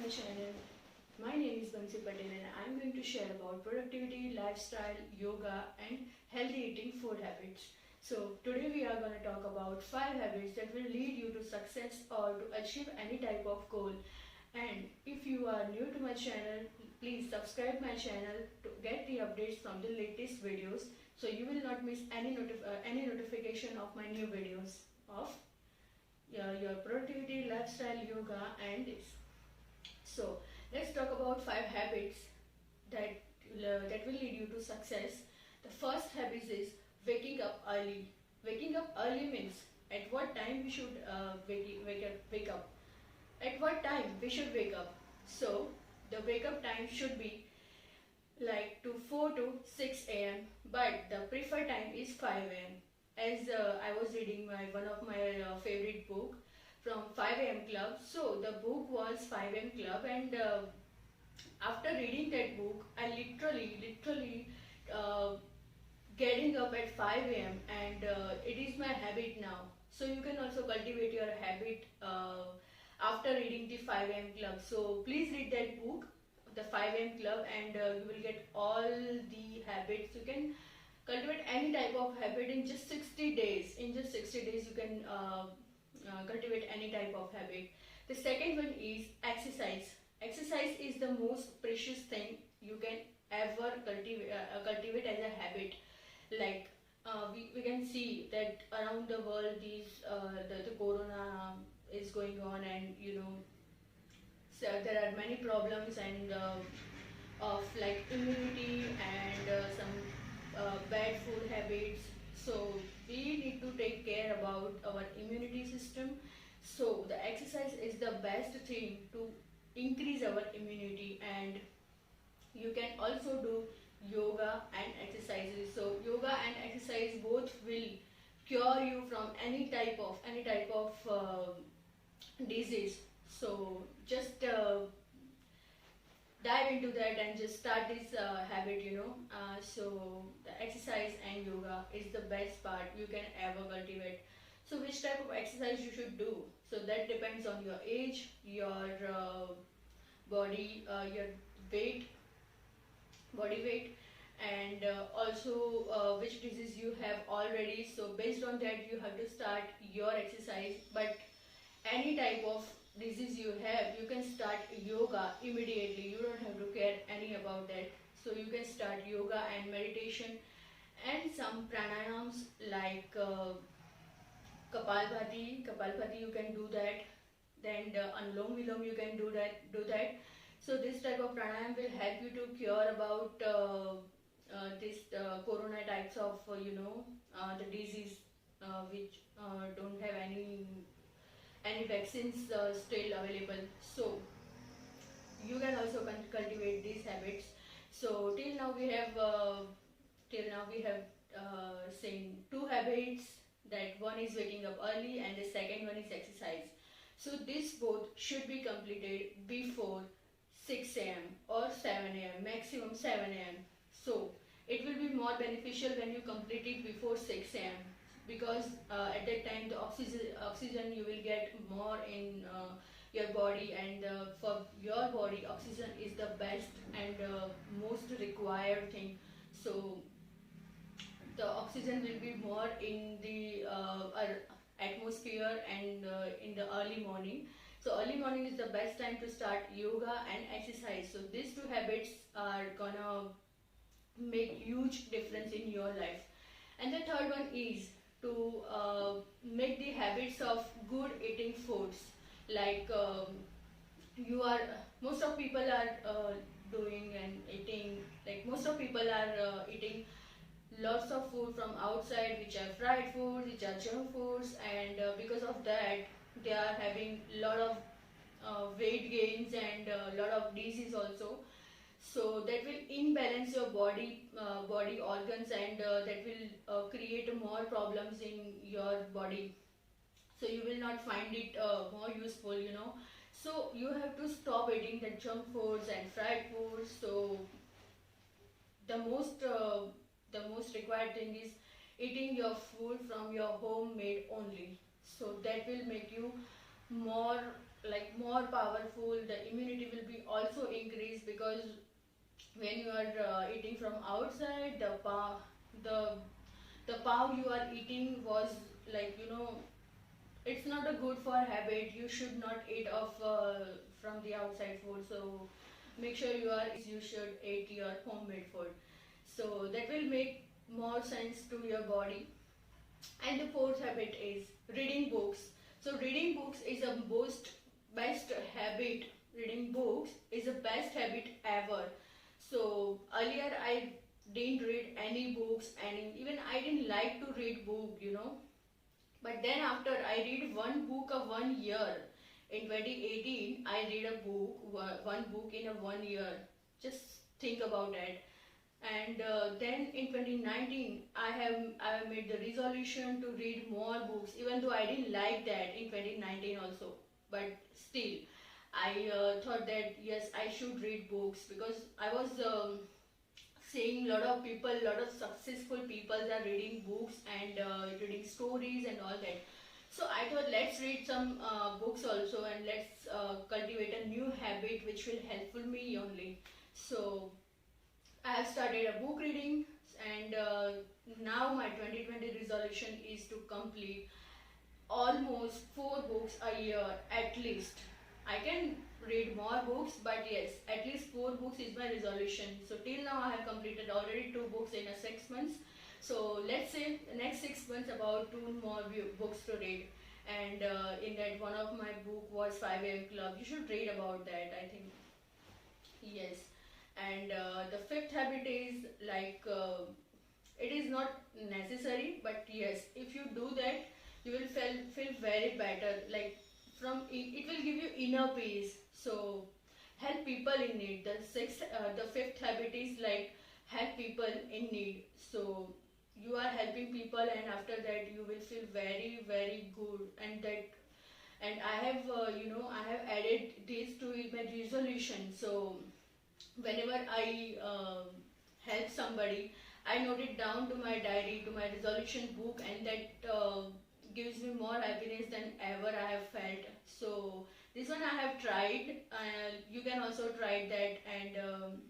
my channel. My name is Bansi Patel and I am going to share about productivity, lifestyle, yoga and healthy eating food habits. So today we are going to talk about 5 habits that will lead you to success or to achieve any type of goal. And if you are new to my channel, please subscribe my channel to get the updates from the latest videos so you will not miss any notification of my new videos of your productivity, lifestyle, yoga and this. So let's talk about 5 habits that will lead you to success. The first habit is waking up early. Waking up early means at what time we should wake up. At what time we should wake up. So the wake up time should be like to 4 to 6 a.m. but the preferred time is 5 a.m. As I was reading one of my favorite book from 5 a.m. Club. So the book was 5 a.m. Club, and after reading that book, I literally getting up at 5 a.m. and it is my habit now. So you can also cultivate your habit after reading the 5 a.m. Club. So please read that book, the 5 a.m. Club, and you will get all the habits. You can cultivate any type of habit in just 60 days. In just 60 days, you can cultivate any type of habit. The second one is exercise. Exercise is the most precious thing you can ever cultivate as a habit. Like we can see that around the world the corona is going on, and so there are many problems and of like immunity and some bad food habits. So we need to take care about our immunity system. So the exercise is the best thing to increase our immunity, and you can also do yoga and exercises. So yoga and exercise both will cure you from any type of disease. So just dive into that and just start this habit. So the exercise and yoga is the best part you can ever cultivate. So which type of exercise you should do, so that depends on your age, your body, your weight body weight, and also which disease you have already. So based on that you have to start your exercise. But any type of disease you have, you can start yoga immediately. You don't have to care any about that. So you can start yoga and meditation and some pranayams like Kapalbhati you can do that. Then Anulom Vilom you can do that. So this type of pranayam will help you to cure about this corona types of the disease which don't have any vaccines still available. So you can also cultivate these habits. So till now we have seen 2 habits. That one is waking up early and the second one is exercise. So these both should be completed before 6 a.m. or 7 a.m. maximum 7 a.m. So it will be more beneficial when you complete it before 6 a.m. because at that time the oxygen you will get more in your body, and for your body oxygen is the best and most required thing. So the oxygen will be more in the atmosphere and in the early morning. So early morning is the best time to start yoga and exercise. So these 2 habits are gonna make huge difference in your life. And the third one is to make the habits of good eating foods. Like you are most of people are doing and eating, like most of people are eating lots of food from outside, which are fried foods, which are junk foods, and because of that they are having lot of weight gains and lot of disease also. So that will imbalance your body organs, and that will create more problems in your body. So you will not find it more useful. So you have to stop eating the junk foods and fried foods. So the most required thing is eating your food from your homemade only. So that will make you more, like more powerful. The immunity will be also increased, because when you are eating from outside, the the pav you are eating was, like, it's not a good for habit. You should not eat of from the outside food. So make sure you should eat your homemade food, so that will make more sense to your body. And the fourth habit is reading books. So reading books is a best habit. Reading books is the best habit ever. So earlier I didn't read any books, and even I didn't like to read book. But then after I read one book of 1 year, in 2018 I read a book, one book in a 1 year. Just think about it. And then in 2019 I have made the resolution to read more books, even though I didn't like that in 2019 also. But still, I thought that yes, I should read books, because I was seeing a lot of people, a lot of successful people are reading books and reading stories and all that. So I thought, let's read some books also, and let's cultivate a new habit which will helpful me only. So I have started a book reading, and now my 2020 resolution is to complete almost 4 books a year at least. I can read more books, but yes, at least 4 books is my resolution. So till now I have completed already 2 books in a 6 months. So let's say the next 6 months about 2 more books to read. And in that, one of my book was 5 a.m. Club. You should read about that, I think. Yes. And the fifth habit is like, it is not necessary, but yes, if you do that, you will feel very better. Like, it will give you inner peace. So help people in need. The fifth habit is like, help people in need. So you are helping people, and after that you will feel very very good. And I have I have added this to my resolution. So whenever I help somebody, I note it down to my diary, to my resolution book, and that gives me more happiness than ever I have felt. So this one I have tried. You can also try that, and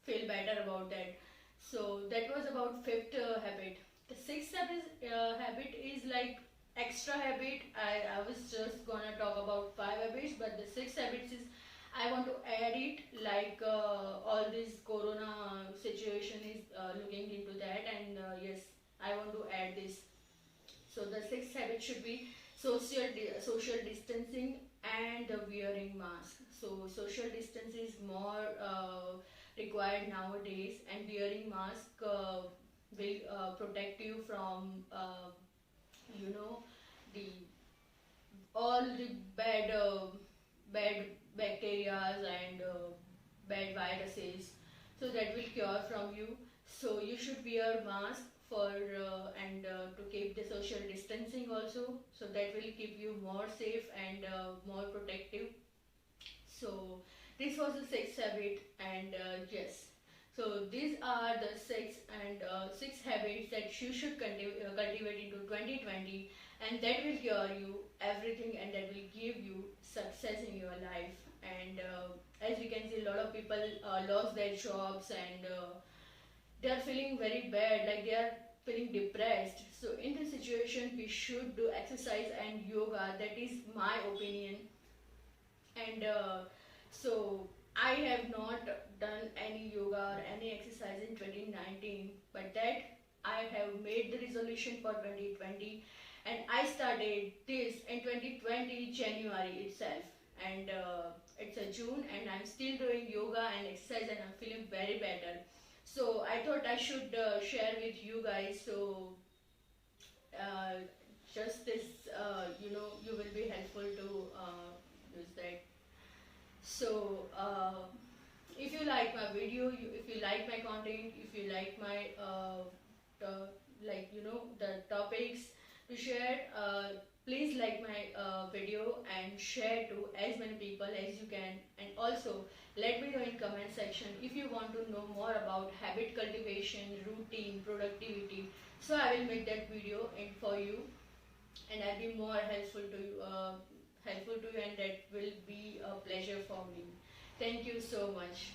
feel better about that. So that was about fifth habit. The sixth habit is like extra habit. I was just gonna talk about 5 habits, but the sixth habit is, I want to add it, like all this corona situation is looking into that, and yes, I want to add this. So the sixth habit should be social distancing and wearing mask. So social distance is more required nowadays, and wearing mask will protect you from you know the all the bad bacteria and bad viruses. So that will cure from you. So you should wear mask for and to keep the social distancing also. So that will keep you more safe and more protective. So this was the sixth habit, and yes. So these are the six habits that you should cultivate into 2020, and that will cure you everything, and that will give you success in your life. And as we can see, a lot of people lost their jobs, and they are feeling very bad, like they are feeling depressed. So in this situation, we should do exercise and yoga. That is my opinion. And so I have not done any yoga or any exercise in 2019, but that I have made the resolution for 2020, and I started this in 2020 January itself. And it's a June, and I'm still doing yoga and exercise, and I'm feeling very better. So I thought I should share with you guys. So uh, just this, you will be helpful to use that. So, if you like my video, if you like my content, if you like my the topics to share, please like my video and share to as many people as you can. And also let me know in comment section if you want to know more about habit cultivation, routine, productivity. So I will make that video in for you, and I'll be more helpful to you. helpful to you, and that will be a pleasure for me. Thank you so much.